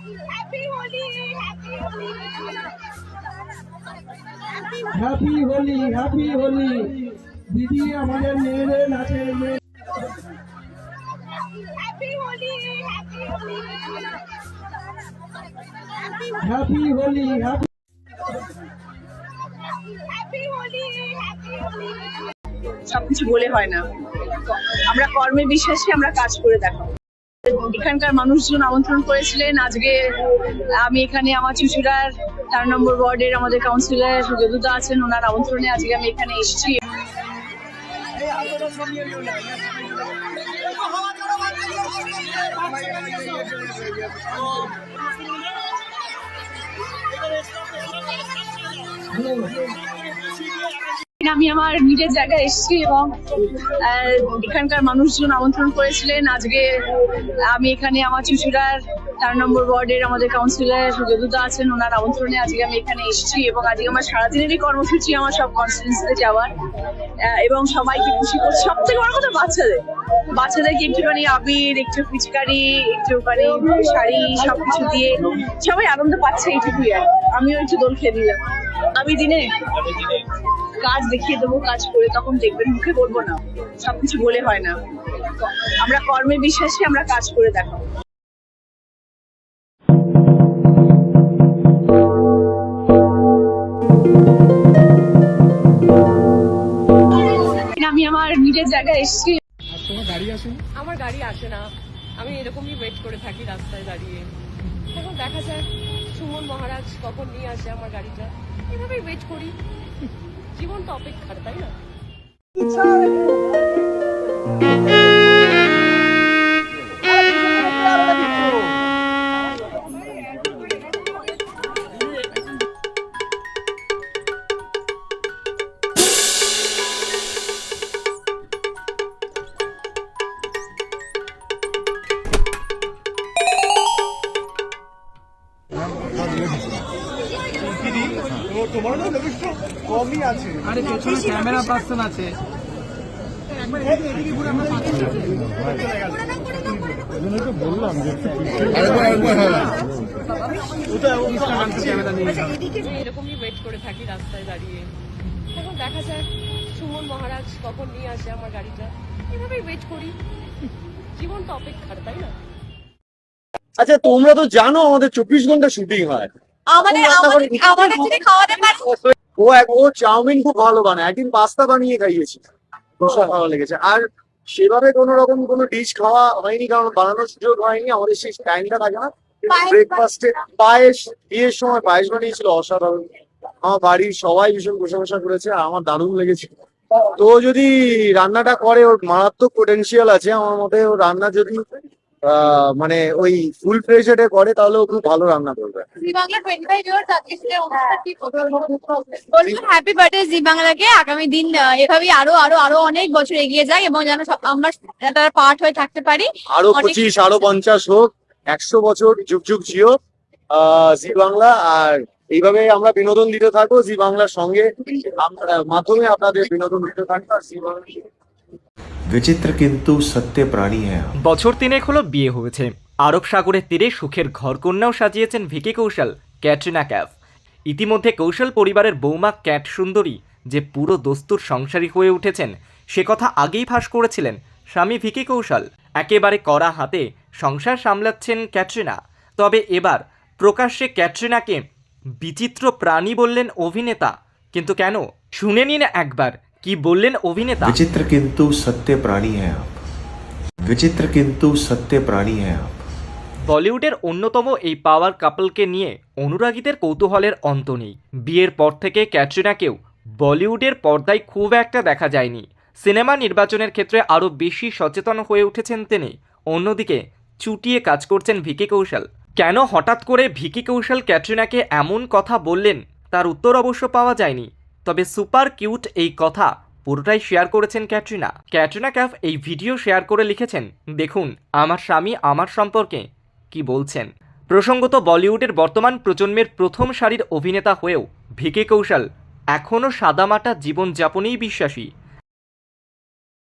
Happy Holi, happy Holi, happy Holi, happy Holi. দিদি আমাদের মেয়েদের নাচের মেয়ে। Happy Holi, happy Holi, happy Holi, happy happy Holi, happy Holi. সবকিছু বলে হয় না, আমরা কর্মে বিশ্বাসী, আমরা কাজ করে দেখাবো। এখানকার মানুষজন আমন্ত্রণ করেছিলেন। আজকে আমি এখানে আমার চুচুড়ার 4 নম্বর ওয়ার্ডের আমাদের কাউন্সিলর যদুদা আছেন, ওনার আমন্ত্রণে আজকে আমি এখানে এসেছি। আমি আমার নিজের জায়গায় এসেছি এবং এখানকার মানুষজন আমন্ত্রণ করেছিলেন। আজকে আমি এখানে আমার চুচুড়ার 4 নম্বর ওয়ার্ডের আমাদের কাউন্সিলর যদুদা আছেন, ওনার আমন্ত্রণে আজকে আমি এখানে এসেছি এবং আজকে আমার সারাদিনেরই কর্মসূচি আমার সব কনস্টিটিউয়েন্সিতে যাওয়ার এবং সবাইকে খুশি করছি। সব থেকে বড় কথা বাচ্চাদেরকে একটুখানি আবির, একটু পিচকারি, একটুখানি শাড়ি সবকিছু দিয়ে সবাই আনন্দ পাচ্ছে, এইটুকুই। আর আমিও একটু দোল খেয়ে দিলাম। আমি দিনে কাজ দেখিয়ে দেবো, কাজ করে তখন দেখবেন, মুখে বলবো না। সবকিছু বলে হয় না, আমরা কর্মে বিশ্বাসী, আমরা কাজ করে দেখাবো। আমি আমার নিজের জায়গায় এসেছি। তোমার গাড়ি আসেনি? আমার গাড়ি আসে না, আমি এরকমই ওয়েট করে থাকি রাস্তায় দাঁড়িয়ে। এখন দেখা যাক সুমন মহারাজ কখন নিয়ে আসে আমার গাড়িটা, এভাবেই ওয়েট করি। জীবন তো অপেক্ষার, তাই না? তোমার না যথেষ্ট কমই আছে। আরে পেছনে ক্যামেরা পার্সন আছে। বললাম যে আমি এরকমই ওয়েট করে থাকি রাস্তায় দাঁড়িয়ে। এখন দেখা যাক সুমন মহারাজ কখন নিয়ে আসে আমার গাড়িটা, এভাবেই ওয়েট করি। জীবন তো অপেক্ষার, তাই না? আচ্ছা, তোমরা তো জানো আমাদের 24 ঘন্টা শুটিং হয়। ও চাউমিন খুব ভালো বানায়, একদিন পাস্তা বানিয়ে খাইয়েছি, প্রচুর ভালো লেগেছে। আর সেভাবে কোনো রকম কোনো ডিশ খাওয়া হয়নি, কারণ বানানোর সুযোগ হয়নি, আমাদের সেই টাইমটা থাকে না। ব্রেকফাস্টে পায়েস, বিয়ের সময় পায়েস বানিয়েছিল, অসাধারণ। আমার বাড়ির সবাই ভীষণ প্রশংসা করেছে, আর আমার দারুণ লেগেছে। তো যদি রান্নাটা করে, ওর মারাত্মক পোটেনশিয়াল আছে আমার মতে। ওর রান্না যদি মানে ওই ফুল প্রেশারে করে, তাহলে ও খুব ভালো রান্না করবে। হ্যাপি বার্থডে জি বাংলাকে। আগামী দিন এভাবেই আরো আরো আরো অনেক বছর এগিয়ে যায় এবং যেন আমরা তার পার্ট হয়ে থাকতে পারি। আরো 25, আরো 50 হোক, 100 বছর যুগ যুগ জিও জি বাংলা। আর এইভাবে আমরা বিনোদন দিতে থাকবো জি বাংলার সঙ্গে, মাধ্যমে আপনাদের বিনোদন দিতে থাকবো। আর জি বাংলা विचित्र किंतु सत्य प्राणी है। বছর 3 হলো বিয়ে হয়েছে। আরব সাগরের তীরে সুখের ঘরকন্যাও সাজিয়েছেন ভিকি কৌশল, ক্যাটরিনা ক্যাফ। ইতিমধ্যে কৌশল পরিবারের বৌমা ক্যাট সুন্দরী যে পুরো দস্তুর সংসারী হয়ে উঠেছেন, সে কথা আগেই ফাঁস করেছিলেন স্বামী ভিকি কৌশল। একেবারে কড়া হাতে সংসার সামলাচ্ছেন ক্যাটরিনা। তবে এবার প্রকাশ্যে ক্যাটরিনাকে বিচিত্র প্রাণী বললেন অভিনেতা। কিন্তু কেন, শুনে নিন একবার কি বললেন অভিনেতা। विचित्र किंतु सत्य प्राणी है आप। विचित्र किंतु सत्य प्राणी है आप। বলিউডের অন্যতম এই পাওয়ার কাপলকে নিয়ে অনুরাগীদের কৌতূহলের অন্ত নেই। বিয়ের পর থেকে ক্যাটরিনাকেও বলিউডের পর্দায় খুব একটা দেখা যায়নি। সিনেমা নির্বাচনের ক্ষেত্রে আরও বেশি সচেতন হয়ে উঠেছেন তিনি। অন্যদিকে চুটিয়ে কাজ করছেন ভিকি কৌশল। কেন হঠাৎ করে ভিকি কৌশল ক্যাটরিনাকে এমন কথা বললেন, তার উত্তর অবশ্য পাওয়া যায়নি। তবে সুপার কিউট এই কথা পুরোটাই শেয়ার করেছেন ক্যাটরিনা। ক্যাটরিনা ক্যাফ এই ভিডিও শেয়ার করে লিখেছেন, দেখুন আমার স্বামী আমার সম্পর্কে কি বলছেন। প্রসঙ্গত, বলিউডের বর্তমান প্রজন্মের প্রথম সারির অভিনেতা হয়েও ভিকি কৌশল এখনও সাদামাটা জীবনযাপনেই বিশ্বাসী।